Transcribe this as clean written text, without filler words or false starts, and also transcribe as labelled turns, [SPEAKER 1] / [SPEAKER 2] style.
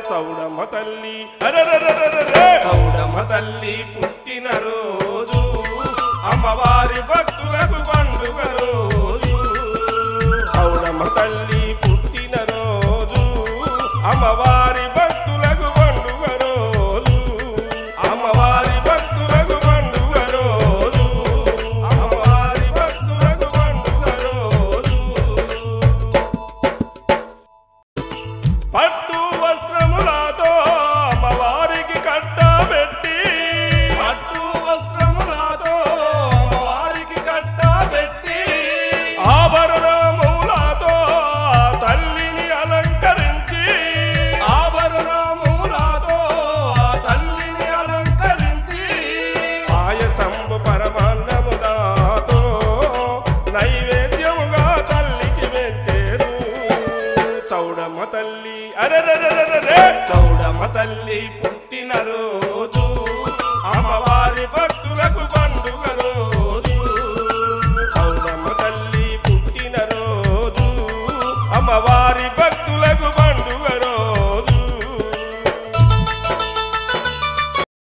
[SPEAKER 1] చౌడమ్మ తల్లి చౌడమ్మ తల్లి పుట్టిన రోజు అమ్మవారి భక్తులకు పండుగ రోజు చౌడమ్మ తల్లి పుట్టిన రోజు అమ్మవారి భక్తులకు పండుగ రోజు అమ్మవారి భక్తులకు పండుగ రోజు అమ్మవారి భక్తులకు పండుగ రోజు పట్టు వస్త్రములతో అమ్మవారికి కట్టబెట్టి పట్టు వస్త్రములతో అమ్మవారికి కట్టబెట్టి ఆభరణములతో తల్లిని అలంకరించి ఆభరణములతో తల్లిని అలంకరించి పాయసంబు పరమాన్నములతో నైవేద్యముగా తల్లికి పెట్టేరు చౌడమ్మ తల్లి చౌడమ్మ తల్లి పుట్టిన రోజు అమ్మవారి భక్తులకు